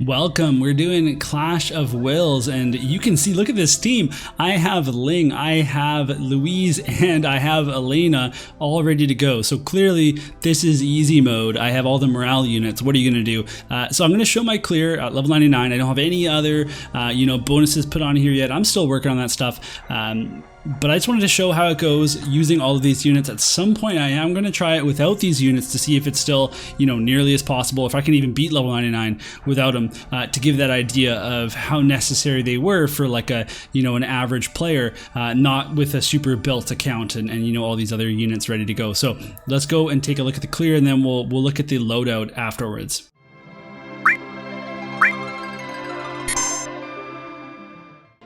Welcome, we're doing Clash of Wills, and you can see, look at this team. I have Ling, I have Louise, and I have Elena all ready to go. So clearly this is easy mode. I have all the morale units. What are you gonna do? So I'm gonna show my clear at level 99. I don't have any other bonuses put on here yet. I'm still working on that stuff. But I just wanted to show how it goes using all of these units. At some point I am going to try it without these units to see if it's still, nearly as possible, if I can even beat level 99 without them, to give that idea of how necessary they were for like a, an average player, not with a super built account and all these other units ready to go. So let's go and take a look at the clear, and then we'll look at the loadout afterwards.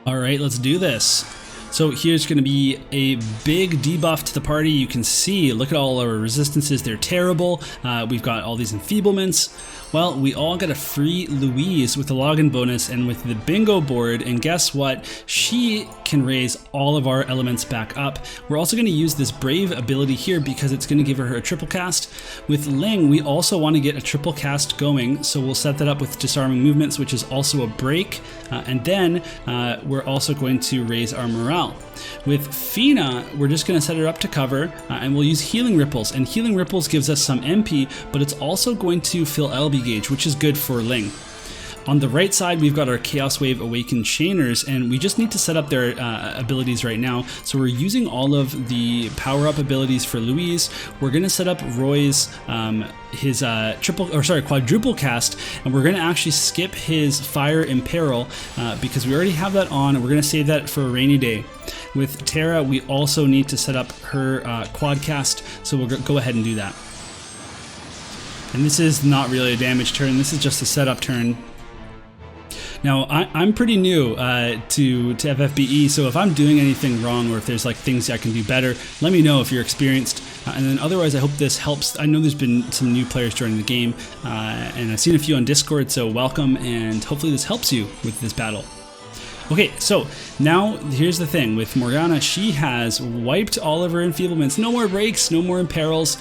All right, let's do this. So here's going to be a big debuff to the party. You can see, look at all our resistances, they're terrible. We've got all these enfeeblements. Well, we all got a free Louise with the login bonus and with the bingo board, and guess what? She can raise all of our elements back up. We're also going to use this brave ability here because it's going to give her a triple cast. With Ling, we also want to get a triple cast going, so we'll set that up with disarming movements, which is also a break, and then we're also going to raise our morale. With Fina, we're just going to set her up to cover, and we'll use healing ripples, and healing ripples gives us some MP, but it's also going to fill LB gauge, which is good for Ling. On the right side, we've got our Chaos Wave Awakened Chainers, and we just need to set up their abilities right now. So we're using all of the power-up abilities for Louise. We're going to set up Roy's his quadruple cast, and we're going to actually skip his Fire Imperil because we already have that on, and we're going to save that for a rainy day. With Terra, we also need to set up her quad cast, so we'll go ahead and do that. And this is not really a damage turn, this is just a setup turn. Now, I'm pretty new to FFBE, so if I'm doing anything wrong or if there's like things I can do better, let me know if you're experienced. And then otherwise, I hope this helps. I know there's been some new players joining the game, and I've seen a few on Discord, so welcome, and hopefully this helps you with this battle. Okay, so now here's the thing. With Morgana, she has wiped all of her enfeeblements. No more breaks, no more imperils.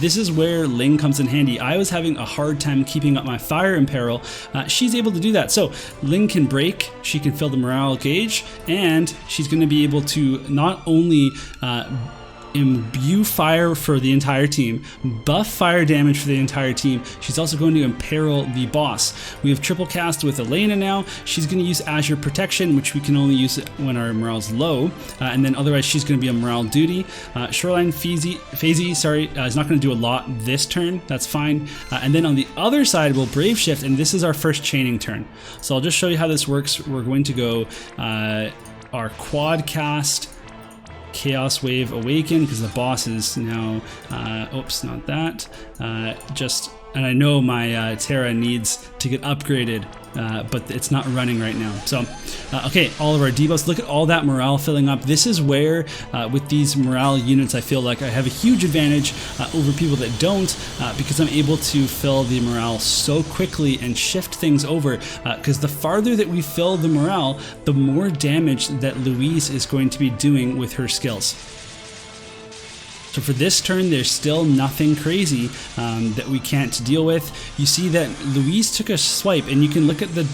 This is where Ling comes in handy. I was having a hard time keeping up my Fire Imperil. She's able to do that. So Ling can break, she can fill the morale gauge, and she's going to be able to not only imbue fire for the entire team, buff fire damage for the entire team, she's also going to imperil the boss. We have triple cast with Elena now. She's going to use Azure Protection, which we can only use when our morale's low, and then otherwise she's going to be on morale duty. Shoreline Phasey is not going to do a lot this turn, that's fine. And then on the other side we'll Brave Shift, and this is our first chaining turn. So I'll just show you how this works. We're going to go our quad cast, Chaos Wave Awaken, because the boss is now, oops, not that, and I know my Terra needs to get upgraded, but it's not running right now. So, okay, all of our debuffs, look at all that morale filling up. This is where, with these morale units, I feel like I have a huge advantage over people that don't, because I'm able to fill the morale so quickly and shift things over, because the farther that we fill the morale, the more damage that Louise is going to be doing with her skills. So for this turn, there's still nothing crazy that we can't deal with. You see that Louise took a swipe, and you can look at the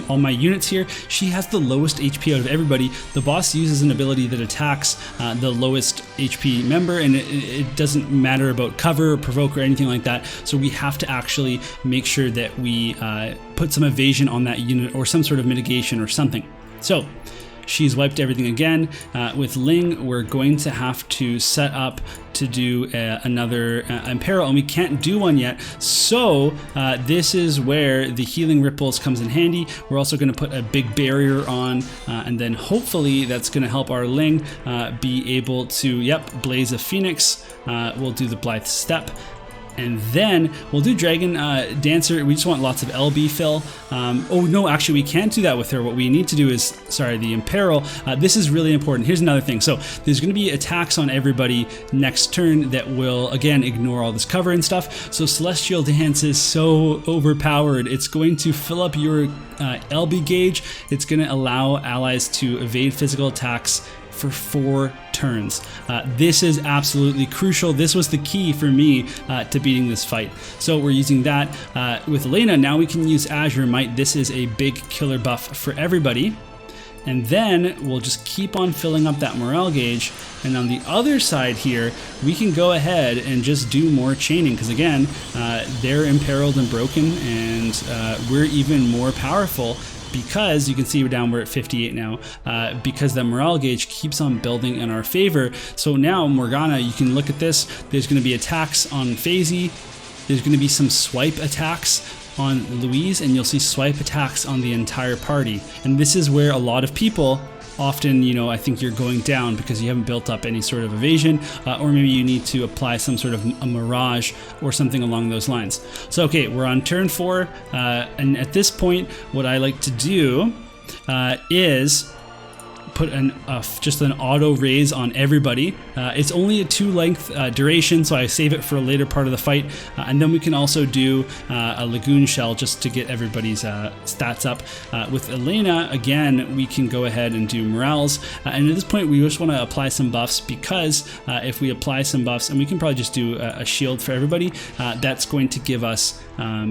all my units here. She has the lowest HP out of everybody. The boss uses an ability that attacks the lowest HP member, and it doesn't matter about cover or provoke or anything like that. So we have to actually make sure that we put some evasion on that unit or some sort of mitigation or something. So she's wiped everything again. With Ling, we're going to have to set up to do another Imperil, and we can't do one yet. So this is where the healing ripples comes in handy. We're also going to put a big barrier on, and then hopefully that's going to help our Ling be able to, Blaze a Phoenix. We'll do the Blithe Step. And then we'll do Dragon Dancer. We just want lots of LB fill. Oh no, actually we can't do that with her. What we need to do is, the Imperil. This is really important. Here's another thing. So there's going to be attacks on everybody next turn that will, again, ignore all this cover and stuff. So Celestial Dance is so overpowered. It's going to fill up your LB gauge. It's going to allow allies to evade physical attacks for 4 turns. This is absolutely crucial. This was the key for me to beating this fight. So we're using that with Elena. Now we can use Azure Might. This is a big killer buff for everybody. And then we'll just keep on filling up that morale gauge. And on the other side here, we can go ahead and just do more chaining. Because again, they're imperiled and broken, and we're even more powerful because you can see we're at 58 now, because the morale gauge keeps on building in our favor. So now Morgana, you can look at this. There's going to be attacks on FaZe. There's going to be some swipe attacks on Louise, and you'll see swipe attacks on the entire party. And this is where a lot of people often, I think you're going down because you haven't built up any sort of evasion, or maybe you need to apply some sort of a mirage or something along those lines. So okay, we're on turn 4, and at this point what I like to do is put just an auto raise on everybody. It's only a 2 length duration, so I save it for a later part of the fight, and then we can also do a Lagoon Shell just to get everybody's stats up. With Elena, again, we can go ahead and do morales, and at this point we just want to apply some buffs, because if we apply some buffs, and we can probably just do a shield for everybody, that's going to give us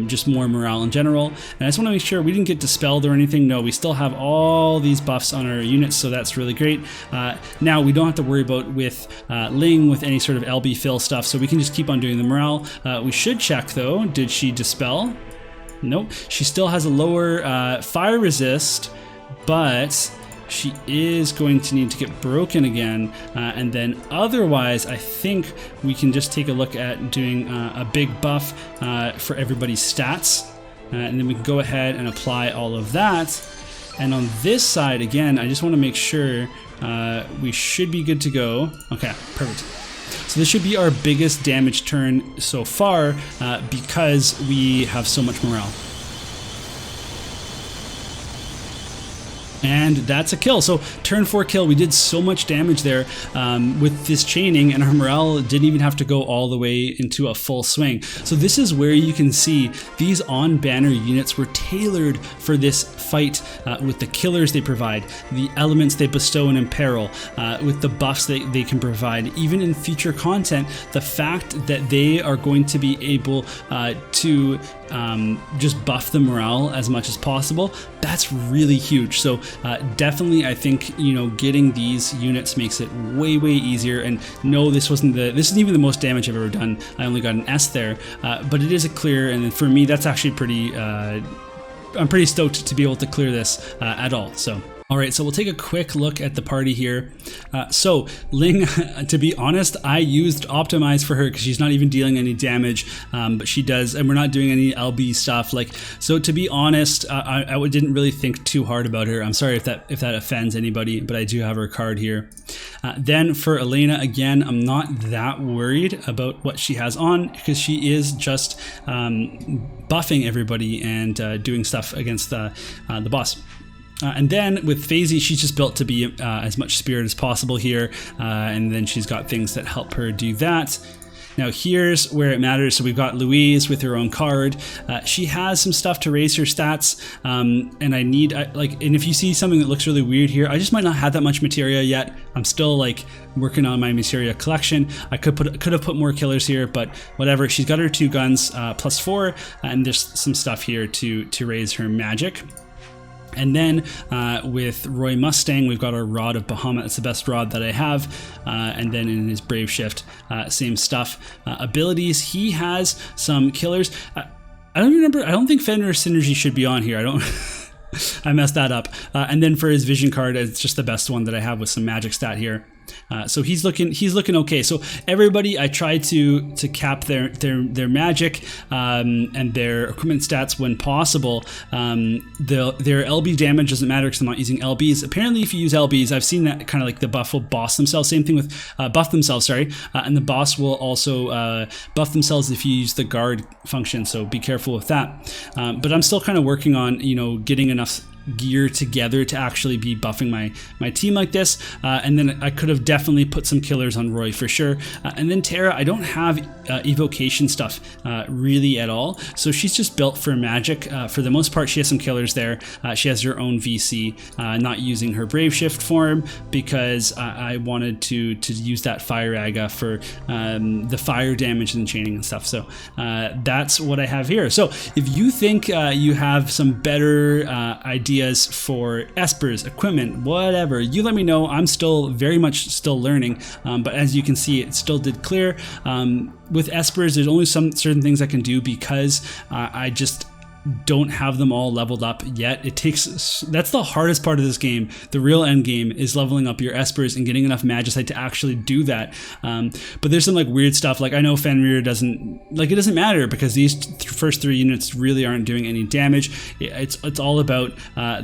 just more morale in general. And I just want to make sure we didn't get dispelled or anything. No, we still have all these buffs on our units, so that's really great. Now we don't have to worry about with Ling with any sort of LB fill stuff, so we can just keep on doing the morale. We should check though, did she dispel? Nope, she still has a lower fire resist, but she is going to need to get broken again, and then otherwise I think we can just take a look at doing a big buff for everybody's stats, and then we can go ahead and apply all of that. And on this side, again, I just want to make sure we should be good to go. Okay, perfect. So this should be our biggest damage turn so far, because we have so much morale. And that's a kill. So turn 4 kill. We did so much damage there with this chaining, and our morale didn't even have to go all the way into a full swing. So this is where you can see these on-banner units were tailored for this fight, with the killers they provide, the elements they bestow and imperil, with the buffs they can provide. Even in future content, the fact that they are going to be able to just buff the morale as much as possible, that's really huge. So definitely I think, getting these units makes it way easier. And no, this isn't even the most damage I've ever done. I only got an S there, but it is a clear, and for me that's actually pretty I'm pretty stoked to be able to clear this at all. So alright, so we'll take a quick look at the party here. So Ling, to be honest, I used Optimize for her because she's not even dealing any damage, but she does, and we're not doing any LB stuff. So to be honest, I didn't really think too hard about her. I'm sorry if that offends anybody, but I do have her card here. Then for Elena, again, I'm not that worried about what she has on, because she is just buffing everybody and doing stuff against the boss. And then with FaZe, she's just built to be as much spirit as possible here, and then she's got things that help her do that. Now here's where it matters. So we've got Louise with her own card. She has some stuff to raise her stats, and I need and if you see something that looks really weird here, I just might not have that much materia yet. I'm still working on my materia collection. I could have put more killers here, but whatever. She's got her 2 guns +4, and there's some stuff here to raise her magic. And then with Roy Mustang, we've got our Rod of Bahamut. It's the best rod that I have. And then in his Brave Shift, same stuff. Abilities, he has some killers. I don't remember. I don't think Fenrir Synergy should be on here. I messed that up. And then for his Vision card, it's just the best one that I have with some magic stat here. So he's looking okay. So everybody, I try to cap their magic and their equipment stats when possible. Their LB damage doesn't matter because I'm not using LBs. Apparently, if you use LBs, I've seen that kind of the buff will boss themselves. Same thing with buff themselves. Sorry, and the boss will also buff themselves if you use the guard function. So be careful with that. But I'm still kind of working on getting enough gear together to actually be buffing my team like this. And then I could have definitely put some killers on Roy for sure. And then Terra, I don't have evocation stuff really at all. So she's just built for magic. For the most part, she has some killers there. She has her own VC, not using her Brave Shift form because I wanted to use that Fire Aga for the fire damage and chaining and stuff. So that's what I have here. So if you think you have some better ideas for espers, equipment, whatever, you let me know. I'm still very much still learning, but as you can see, it still did clear. With espers, there's only some certain things I can do because I just don't have them all leveled up yet. That's the hardest part of this game. The real end game is leveling up your espers and getting enough magicite to actually do that. But there's some like weird stuff. Like I know Fenrir it doesn't matter because these first 3 units really aren't doing any damage. It's all about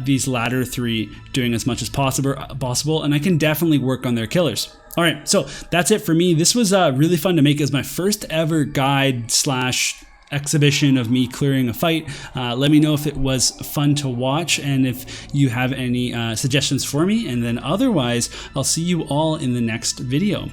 these latter 3 doing as much as possible, and I can definitely work on their killers. All right, so that's it for me. This was really fun to make as my first ever guide / exhibition of me clearing a fight. Let me know if it was fun to watch and if you have any suggestions for me, and then otherwise I'll see you all in the next video.